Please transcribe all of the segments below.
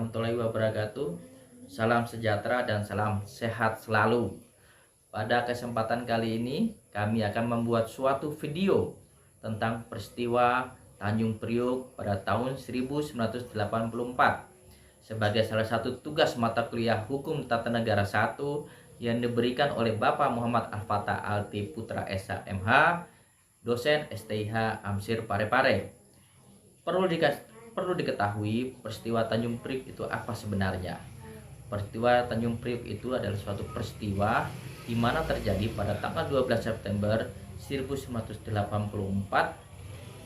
warahmatullahi wabarakatuh. Salam sejahtera dan salam sehat selalu. Pada kesempatan kali ini kami akan membuat suatu video tentang peristiwa Tanjung Priok pada tahun 1984 sebagai salah satu tugas mata kuliah Hukum Tata Negara 1 yang diberikan oleh Bapak Muhammad Al-Fatah Alti Putra SH MH, dosen STIH Amsir Parepare. Perlu diketahui peristiwa Tanjung Priok itu apa sebenarnya. Peristiwa Tanjung Priok itu adalah suatu peristiwa di mana terjadi pada tanggal 12 September 1984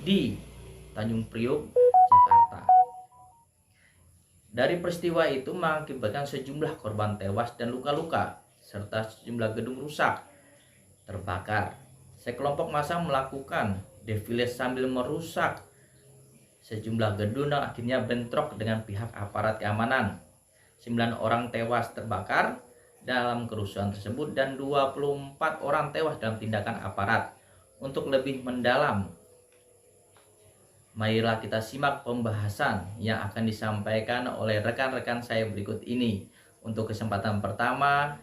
di Tanjung Priok, Jakarta. Dari peristiwa itu mengakibatkan sejumlah korban tewas dan luka-luka serta sejumlah gedung rusak, terbakar. Sekelompok massa melakukan defile sambil merusak sejumlah gedung dan akhirnya bentrok dengan pihak aparat keamanan. 9 orang tewas terbakar dalam kerusuhan tersebut dan 24 orang tewas dalam tindakan aparat. Untuk lebih mendalam, marilah kita simak pembahasan yang akan disampaikan oleh rekan-rekan saya berikut ini. Untuk kesempatan pertama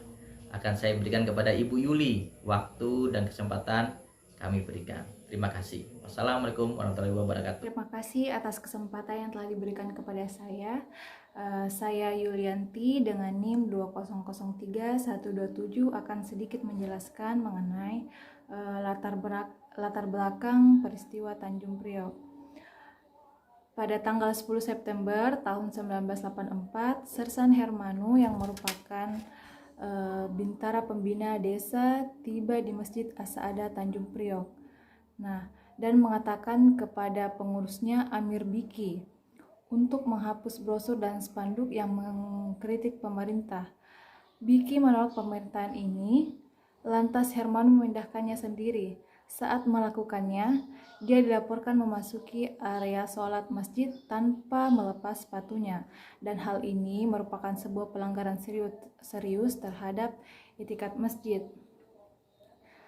akan saya berikan kepada Ibu Yuli. Waktu dan kesempatan kami berikan. Terima kasih. Wassalamualaikum warahmatullahi wabarakatuh. Terima kasih atas kesempatan yang telah diberikan kepada saya. Saya Yulianti dengan NIM 2003127 akan sedikit menjelaskan mengenai latar belakang peristiwa Tanjung Priok. Pada tanggal 10 September tahun 1984, Sersan Hermanu yang merupakan bintara pembina desa tiba di Masjid As-Saadah Tanjung Priok. Dan mengatakan kepada pengurusnya Amir Biki untuk menghapus brosur dan spanduk yang mengkritik pemerintah. Biki menolak pemerintahan ini, lantas Herman memindahkannya sendiri. Saat melakukannya, dia dilaporkan memasuki area sholat masjid tanpa melepas sepatunya, dan hal ini merupakan sebuah pelanggaran serius terhadap etikat masjid.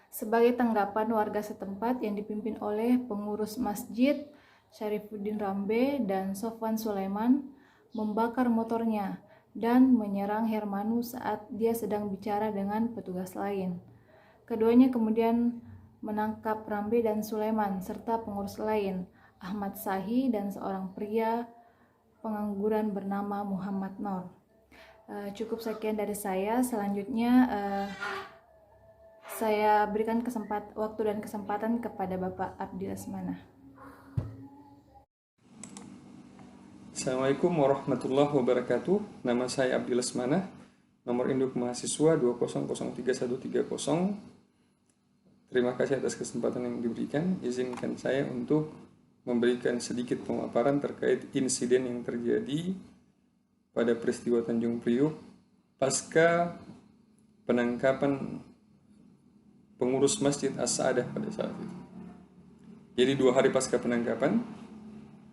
Sebagai tanggapan warga setempat yang dipimpin oleh pengurus masjid Syarifuddin Rambe dan Sofwan Sulaiman membakar motornya dan menyerang Hermanu saat dia sedang bicara dengan petugas lain. Keduanya kemudian menangkap Rambe dan Sulaiman serta pengurus lain, Ahmad Sahi dan seorang pria pengangguran bernama Muhammad Nur. Cukup sekian dari saya. Selanjutnya saya berikan waktu dan kesempatan kepada Bapak Abdi Lesmana. Assalamualaikum warahmatullahi wabarakatuh. Nama saya Abdi Lesmana, nomor induk mahasiswa 2003130. Terima kasih atas kesempatan yang diberikan. Izinkan saya untuk memberikan sedikit pemaparan terkait insiden yang terjadi pada peristiwa Tanjung Priok pasca penangkapan pengurus Masjid As-Saadah pada saat itu. Jadi 2 hari pasca penangkapan,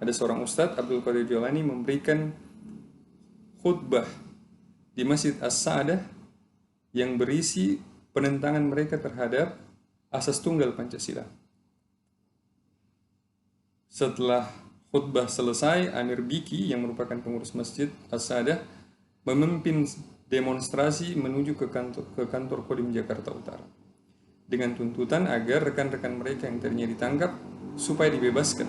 ada seorang Ustadz Abdul Qadir Jailani memberikan khutbah di Masjid As-Saadah yang berisi penentangan mereka terhadap asas tunggal Pancasila. Setelah khutbah selesai, Amir Biki yang merupakan pengurus Masjid As-Saadah memimpin demonstrasi menuju ke kantor Kodim Jakarta Utara dengan tuntutan agar rekan-rekan mereka yang tadinya ditangkap supaya dibebaskan.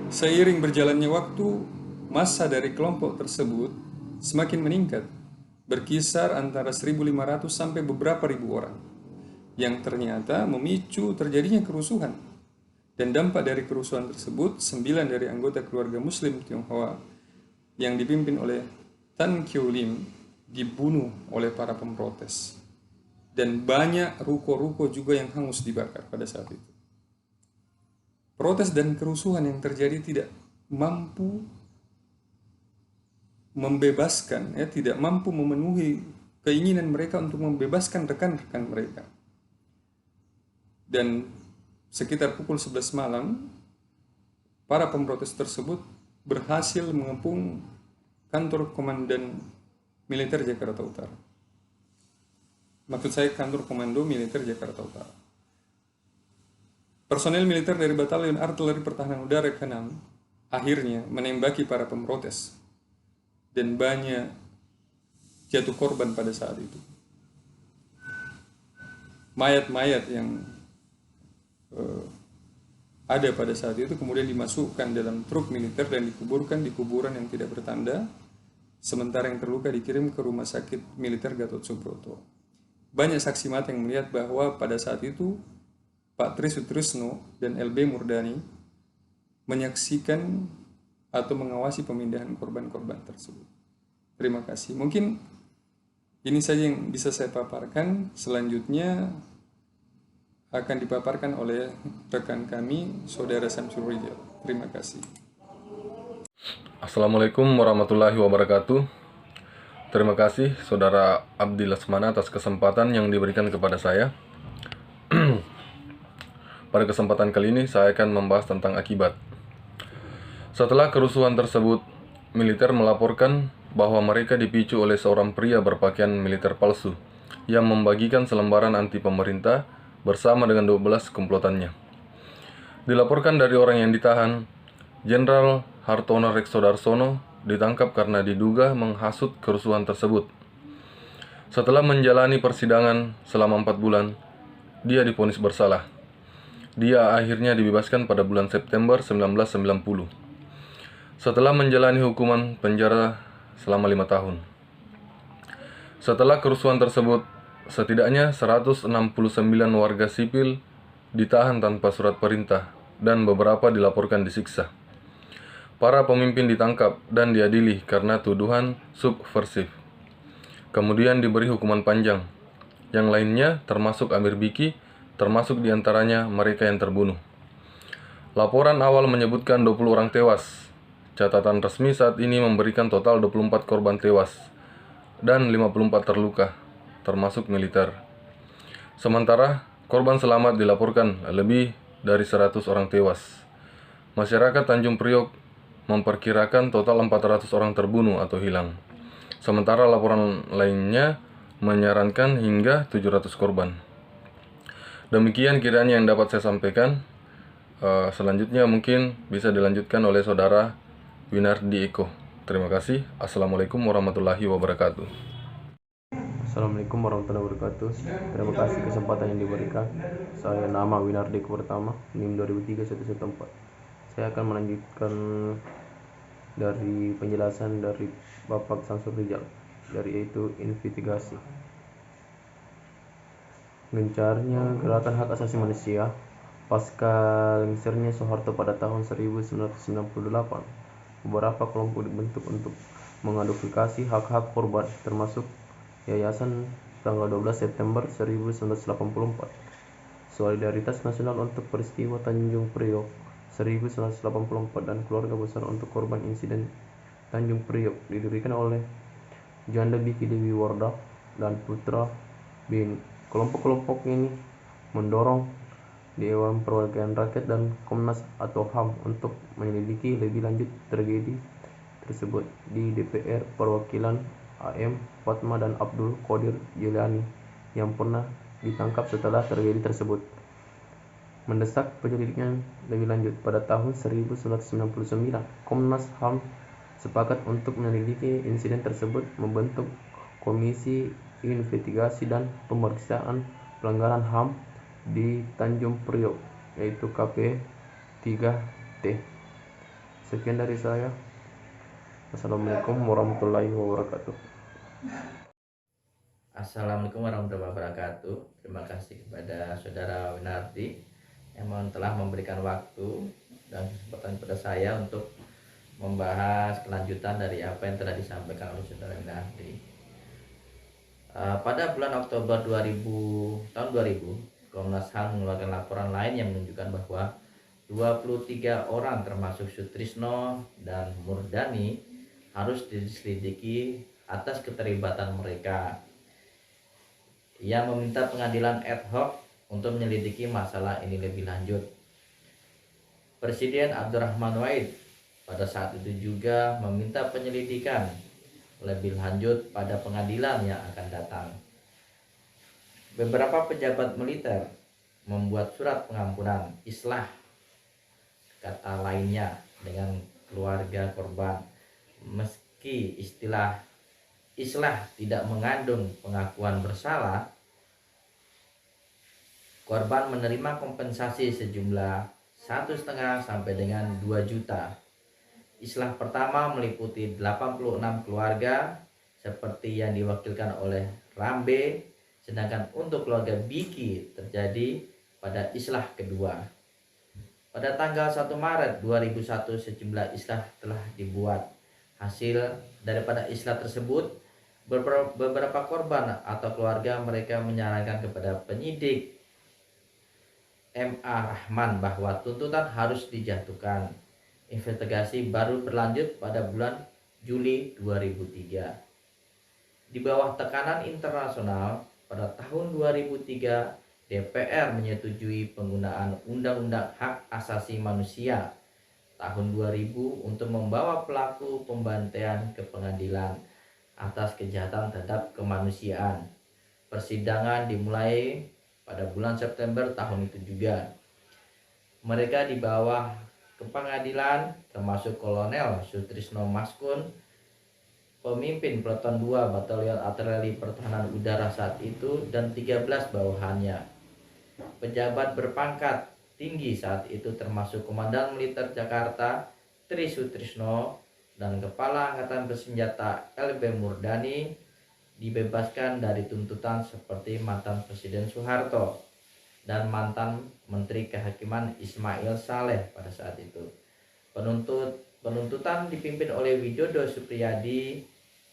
Seiring berjalannya waktu, massa dari kelompok tersebut semakin meningkat, berkisar antara 1.500 sampai beberapa ribu orang, yang ternyata memicu terjadinya kerusuhan. Dan dampak dari kerusuhan tersebut, 9 dari anggota keluarga Muslim Tionghoa yang dipimpin oleh Tan Kyo Lim dibunuh oleh para pemprotes. Dan banyak ruko-ruko juga yang hangus dibakar pada saat itu. Protes dan kerusuhan yang terjadi tidak mampu membebaskan, tidak mampu memenuhi keinginan mereka untuk membebaskan rekan-rekan mereka. Dan sekitar pukul 11 malam, para pemprotes tersebut berhasil mengepung kantor Komandan Militer Jakarta Utara. Maksud saya kantor Komando Militer Jakarta Utara. Personel militer dari Batalion Artileri Pertahanan Udara ke-6 akhirnya menembaki para pemrotes dan banyak jatuh korban pada saat itu. Mayat-mayat yang ada pada saat itu kemudian dimasukkan dalam truk militer dan dikuburkan di kuburan yang tidak bertanda, sementara yang terluka dikirim ke rumah sakit militer Gatot Subroto. Banyak saksi mata yang melihat bahwa pada saat itu Pak Tri Sutrisno dan LB Murdani menyaksikan atau mengawasi pemindahan korban-korban tersebut. Terima kasih. Mungkin ini saja yang bisa saya paparkan. Selanjutnya akan dipaparkan oleh rekan kami, Saudara Samsul Rijal. Terima kasih. Assalamualaikum warahmatullahi wabarakatuh. Terima kasih Saudara Abdi Lesmana atas kesempatan yang diberikan kepada saya. Pada kesempatan kali ini saya akan membahas tentang akibat. Setelah kerusuhan tersebut, militer melaporkan bahwa mereka dipicu oleh seorang pria berpakaian militer palsu yang membagikan selembaran anti pemerintah bersama dengan 12 komplotannya. Dilaporkan dari orang yang ditahan, Jenderal Hartono Reksodarsono ditangkap karena diduga menghasut kerusuhan tersebut. Setelah menjalani persidangan selama 4 bulan, dia divonis bersalah. Dia akhirnya dibebaskan pada bulan September 1990. Setelah menjalani hukuman penjara selama 5 tahun. Setelah kerusuhan tersebut, setidaknya 169 warga sipil ditahan tanpa surat perintah dan beberapa dilaporkan disiksa. Para pemimpin ditangkap dan diadili karena tuduhan subversif. Kemudian diberi hukuman panjang. Yang lainnya termasuk Amir Biki, termasuk diantaranya mereka yang terbunuh. Laporan awal menyebutkan 20 orang tewas. Catatan resmi saat ini memberikan total 24 korban tewas dan 54 terluka, termasuk militer. Sementara korban selamat dilaporkan lebih dari 100 orang tewas. Masyarakat Tanjung Priok memperkirakan total 400 orang terbunuh atau hilang. Sementara laporan lainnya menyarankan hingga 700 korban. Demikian kiranya yang dapat saya sampaikan. Selanjutnya mungkin bisa dilanjutkan oleh Saudara Winardi Eko. Terima kasih. Assalamualaikum warahmatullahi wabarakatuh. Assalamualaikum warahmatullahi wabarakatuh. Terima kasih kesempatan yang diberikan. Saya nama Winardi Pertama, NIM 2003-114. Saya akan melanjutkan dari penjelasan dari Bapak Samsul Rijal, yaitu investigasi. Gencarnya gerakan hak asasi manusia pasca lengsernya Soeharto pada tahun 1998, beberapa kelompok dibentuk untuk mengadvokasi hak-hak korban, termasuk Yayasan tanggal 12 September 1984, Solidaritas Nasional untuk Peristiwa Tanjung Priok 1984, dan Keluarga Besar untuk Korban Insiden Tanjung Priok, didirikan oleh Janda Biki Dewi Wardah dan Putra Beni. Kelompok-kelompok ini mendorong Dewan Perwakilan Rakyat dan Komnas atau HAM untuk menyelidiki lebih lanjut tragedi tersebut. Di DPR Perwakilan AM Fatma dan Abdul Qadir Jilani yang pernah ditangkap setelah tragedi tersebut mendesak penyelidikan lebih lanjut. Pada tahun 1999, Komnas HAM sepakat untuk menyelidiki insiden tersebut, membentuk Komisi Investigasi dan Pemeriksaan Pelanggaran HAM di Tanjung Priok, yaitu KP3T. Sekian dari saya. Assalamualaikum warahmatullahi wabarakatuh. Assalamualaikum warahmatullahi wabarakatuh. Terima kasih kepada Saudara Winardi yang telah memberikan waktu dan kesempatan kepada saya untuk membahas kelanjutan dari apa yang telah disampaikan oleh Saudara Winardi. Pada bulan Oktober tahun 2000, Komnas HAM mengeluarkan laporan lain yang menunjukkan bahwa 23 orang termasuk Sutrisno dan Murdani harus diselidiki atas keterlibatan mereka. Ia meminta pengadilan ad hoc untuk menyelidiki masalah ini lebih lanjut. Presiden Abdurrahman Wahid pada saat itu juga meminta penyelidikan lebih lanjut pada pengadilan yang akan datang. Beberapa pejabat militer membuat surat pengampunan, islah kata lainnya, dengan keluarga korban. Meski istilah islah tidak mengandung pengakuan bersalah, korban menerima kompensasi sejumlah 1,5 sampai dengan 2 juta. Islah pertama meliputi 86 keluarga seperti yang diwakilkan oleh Rambe, sedangkan untuk keluarga Biki terjadi pada islah kedua. Pada tanggal 1 Maret 2001 sejumlah islah telah dibuat. Hasil daripada islah tersebut, beberapa korban atau keluarga mereka menyarankan kepada penyidik M.A. Rahman bahwa tuntutan harus dijatuhkan. Investigasi baru berlanjut pada bulan Juli 2003. Di bawah tekanan internasional, pada tahun 2003 DPR menyetujui penggunaan Undang-Undang Hak Asasi Manusia tahun 2000 untuk membawa pelaku pembantaian ke pengadilan atas kejahatan terhadap kemanusiaan. Persidangan dimulai pada bulan September tahun itu juga. Mereka dibawa ke pengadilan termasuk Kolonel Sutrisno Maskun, pemimpin Peleton 2 Batalion Artileri Pertahanan Udara saat itu, dan 13 bawahannya. Pejabat berpangkat tinggi saat itu termasuk Komandan Militer Jakarta Tri Sutrisno dan Kepala Angkatan Bersenjata LB Murdani dibebaskan dari tuntutan seperti mantan Presiden Soeharto dan mantan Menteri Kehakiman Ismail Saleh pada saat itu. Penuntutan dipimpin oleh Widodo Supriyadi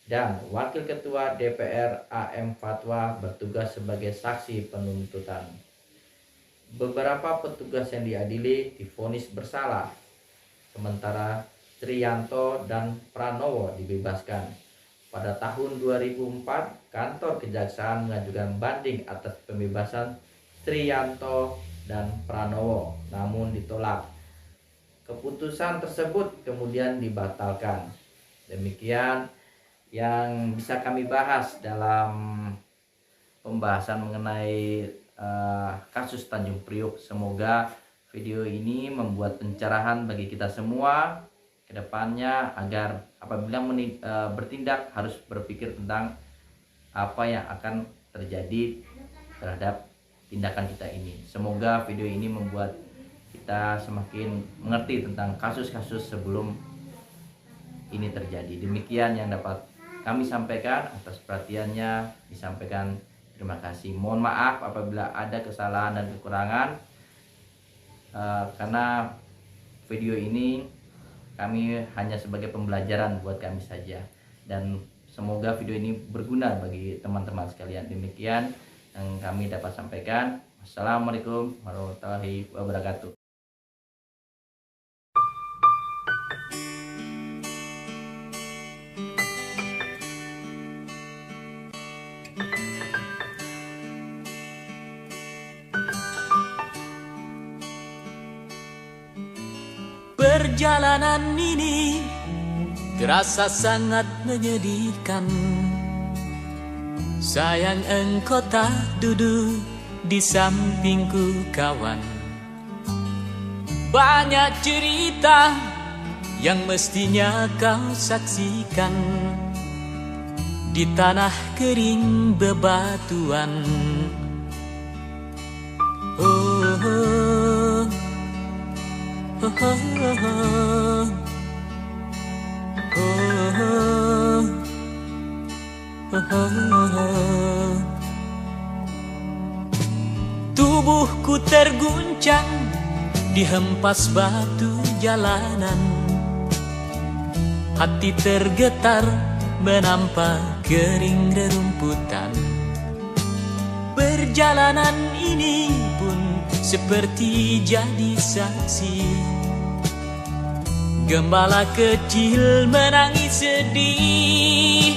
dan Wakil Ketua DPR AM Fatwa bertugas sebagai saksi penuntutan. Beberapa petugas yang diadili divonis bersalah, sementara Triyanto dan Pranowo dibebaskan. Pada tahun 2004, kantor kejaksaan mengajukan banding atas pembebasan Triyanto dan Pranowo, namun ditolak. Keputusan tersebut kemudian dibatalkan. Demikian yang bisa kami bahas dalam pembahasan mengenai kasus Tanjung Priok. Semoga video ini membuat pencerahan bagi kita semua ke depannya, agar apabila bertindak harus berpikir tentang apa yang akan terjadi terhadap tindakan kita ini. Semoga video ini membuat kita semakin mengerti tentang kasus-kasus sebelum ini terjadi. Demikian yang dapat kami sampaikan. Atas perhatiannya disampaikan terima kasih. Mohon maaf apabila ada kesalahan dan kekurangan, karena video ini kami hanya sebagai pembelajaran buat kami saja, dan semoga video ini berguna bagi teman-teman sekalian. Demikian yang kami dapat sampaikan. Wassalamualaikum warahmatullahi wabarakatuh. Perjalanan ini terasa sangat menyedihkan. Sayang engkau tak duduk di sampingku kawan. Banyak cerita yang mestinya kau saksikan di tanah kering bebatuan. Tubuhku terguncang dihempas batu jalanan. Hati tergetar menampak kering rerumputan. Perjalanan ini pun seperti jadi saksi. Gembala kecil menangis sedih.